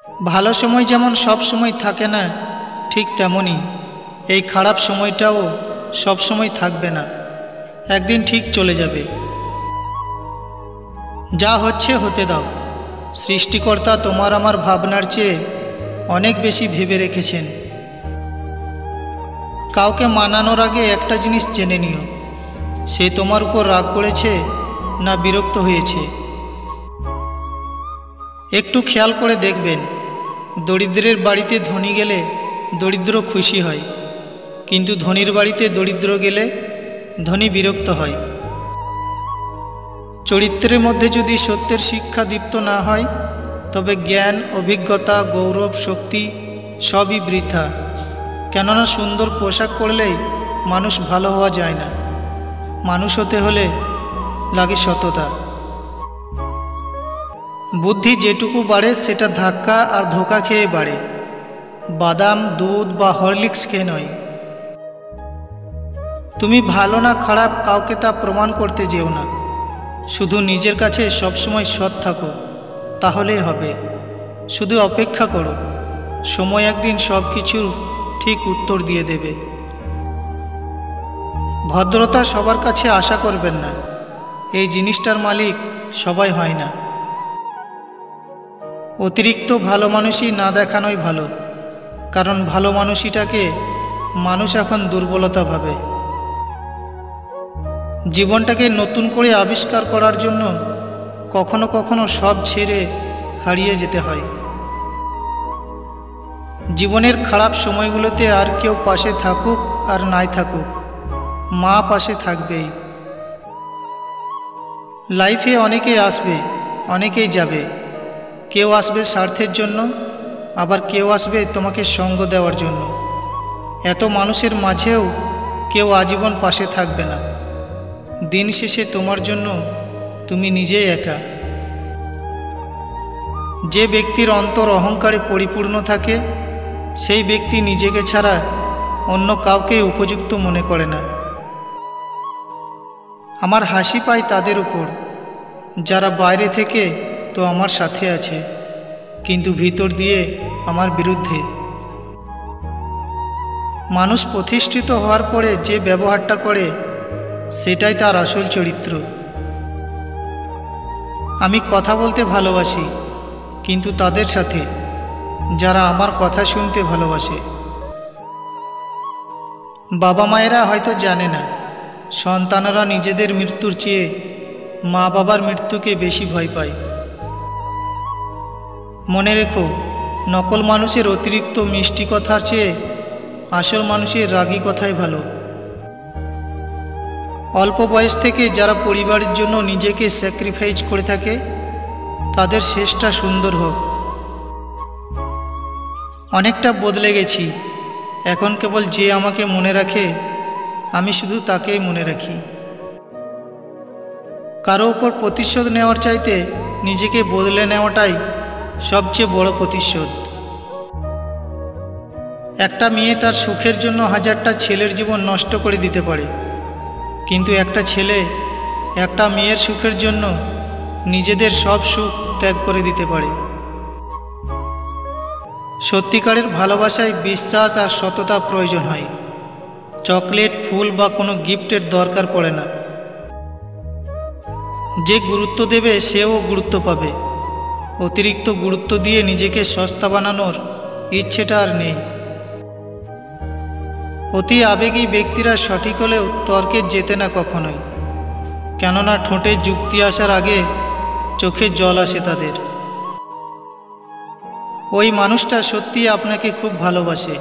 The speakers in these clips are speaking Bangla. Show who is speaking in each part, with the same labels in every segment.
Speaker 1: ভালো সময় যেমন সব সময় থাকে না, ঠিক তেমনই এই খারাপ সময়টাও সব সময় থাকবে না, একদিন ঠিক চলে যাবে। যা হচ্ছে হতে দাও। সৃষ্টিকর্তা তোমার আমার ভাবনার চেয়ে অনেক বেশি ভেবে রেখেছেন। কাউকে মানানোর আগে একটা জিনিস জেনে নিও, সে তোমার উপর রাগ করেছে না বিরক্ত হয়েছে। একটু খেয়াল করে দেখবেন, দরিদ্রের বাড়িতে ধনী গেলে দরিদ্র খুশি হয়, কিন্তু ধনীর বাড়িতে দরিদ্র গেলে ধনী বিরক্ত হয়। চরিত্রের মধ্যে যদি সত্যের শিক্ষা দীপ্ত না হয়, তবে জ্ঞান, অভিজ্ঞতা, গৌরব, শক্তি সবই বৃথা। কেননা সুন্দর পোশাক পরলেই মানুষ ভালো হওয়া যায় না। মানুষ হতে হলে লাগে সততা। বুদ্ধি যেটুকু বাড়ে সেটা ধাক্কা আর ধোঁকা খেয়ে বাড়ে, বাদাম, দুধ বা হরলিক্স খেয়ে নয়। তুমি ভালো না খারাপ কাউকে তা প্রমাণ করতে যেও না, শুধু নিজের কাছে সবসময় সৎ থাকো, তাহলেই হবে। শুধু অপেক্ষা করো, সময় একদিন সব কিছু ঠিক উত্তর দিয়ে দেবে। ভদ্রতা সবার কাছে আশা করবেন না, এই জিনিসটার মালিক সবাই হয় না। অতিরিক্ত ভালো মানুষই না দেখানোই ভালো, কারণ ভালো মানুষটাকে মানুষ এখন দুর্বলতা ভাবে। জীবনটাকে নতুন করে আবিষ্কার করার জন্য কখনো কখনো সব ছেড়ে হারিয়ে যেতে হয়। জীবনের খারাপ সময়গুলোতে আর কেউ পাশে থাকুক আর নাই থাকুক, মা পাশে থাকবেই। লাইফে অনেকেই আসবে, অনেকেই যাবে। কেউ আসবে স্বার্থের জন্য, আবার কেউ আসবে তোমাকে সঙ্গ দেওয়ার জন্য। এত মানুষের মাঝেও কেউ আজীবন পাশে থাকবে না। দিন শেষে তোমার জন্য তুমি নিজেই একা। যে ব্যক্তির অন্তর অহংকারে পরিপূর্ণ থাকে, সেই ব্যক্তি নিজেকে ছাড়া অন্য কাউকে উপযুক্ত মনে করে না। আমার হাসি পায় তাদের উপর যারা বাইরে থেকে তো আমার সাথে আছে, কিন্তু ভিতর দিয়ে আমার বিরুদ্ধে। মানুষ প্রতিষ্ঠিত হওয়ার পরে যে ব্যবহারটা করে, সেটাই তার আসল চরিত্র। আমি কথা বলতে ভালোবাসি, কিন্তু তাদের সাথে যারা আমার কথা শুনতে ভালোবাসে। বাবা মায়েরা হয়তো জানে না, সন্তানরা নিজেদের মৃত্যুর চেয়ে মা বাবার মৃত্যুকে বেশি ভয় পায়। মনে রেখো, নকল মানুষের অতিরিক্ত মিষ্টি কথার চেয়ে আসল মানুষের রাগী কথাই ভালো। অল্প বয়স থেকে যারা পরিবারের জন্য নিজেকে স্যাক্রিফাইস করে থাকে, তাদের শেষটা সুন্দর হোক। অনেকটা বদলে গেছি, এখন কেবল যে আমাকে মনে রাখে, আমি শুধু তাকেই মনে রাখি। কারো উপর প্রতিশোধ নেওয়ার চাইতে নিজেকে বদলে নেওয়াটাই সবচেয়ে বড় প্রতিশোধ। একটা মেয়ে তার সুখের জন্য হাজারটা ছেলের জীবন নষ্ট করে দিতে পারে, কিন্তু একটা ছেলে একটা মেয়ের সুখের জন্য নিজেদের সব সুখ ত্যাগ করে দিতে পারে। সত্যিকারের ভালোবাসায় বিশ্বাস আর সততা প্রয়োজন হয়। চকলেট, ফুল বা কোনো গিফটের দরকার পড়ে না। যে গুরুত্ব দেবে সেও গুরুত্ব পাবে। অতিরিক্ত গুরুত্ব দিয়ে নিজেকে সস্তা বানানোর ইচ্ছেটা আর নেই। অতি আবেগী ব্যক্তিরা সঠিক হলেও তর্কে জেতে না কখনোই, কেননা ঠোঁটে যুক্তি আসার আগে চোখে জল আসে তাদের। ওই মানুষটা সত্যি আপনাকে খুব ভালোবাসে,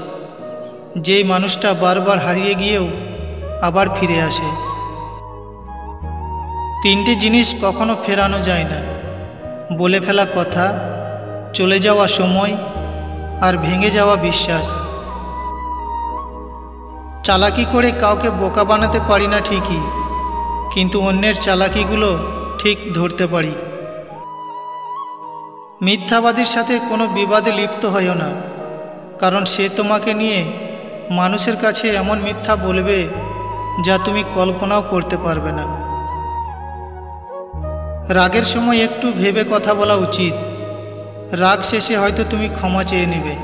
Speaker 1: যেই মানুষটা বারবার হারিয়ে গিয়েও আবার ফিরে আসে। তিনটে জিনিস কখনো ফেরানো যায় না: বলে ফেলা কথা, চলে যাওয়া সময়, আর ভেঙে যাওয়া বিশ্বাস। চালাকি করে কাউকে বোকা বানাতে পারি না ঠিকই, কিন্তু অন্যের চালাকিগুলো ঠিক ধরতে পারি। মিথ্যাবাদীর সাথে কোনো বিবাদে লিপ্ত হইও না, কারণ সে তোমাকে নিয়ে মানুষের কাছে এমন মিথ্যা বলবে যা তুমি কল্পনাও করতে পারবে না। রাগের সময় একটু ভেবে কথা বলা উচিত, রাগ শেষে হয়তো তুমি ক্ষমা চেয়ে নেবে,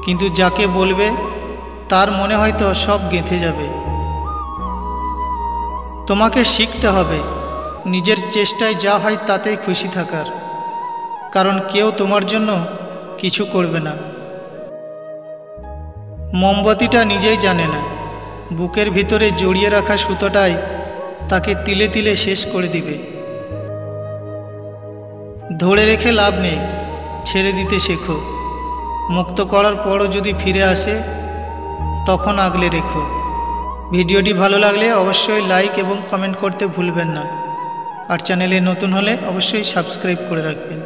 Speaker 1: কিন্তু যাকে বলবে তার মনে হয়তো সব গেঁথে যাবে। তোমাকে শিখতে হবে নিজের চেষ্টায় যা হয় তাতেই খুশি থাকার, কারণ কেউ তোমার জন্য কিছু করবে না। মোমবাতিটা নিজেই জানে না, বুকের ভিতরে জড়িয়ে রাখা সুতোটাই তাকে তিলে তিলে শেষ করে দিবে। ধরে রেখে লাভ নেই, ছেড়ে দিতে শেখো। মুক্ত করার পরও যদি ফিরে আসে তখন আগলে রেখো। ভিডিওটি ভালো লাগলে অবশ্যই লাইক এবং কমেন্ট করতে ভুলবেন না, আর চ্যানেলে নতুন হলে অবশ্যই সাবস্ক্রাইব করে রাখবেন।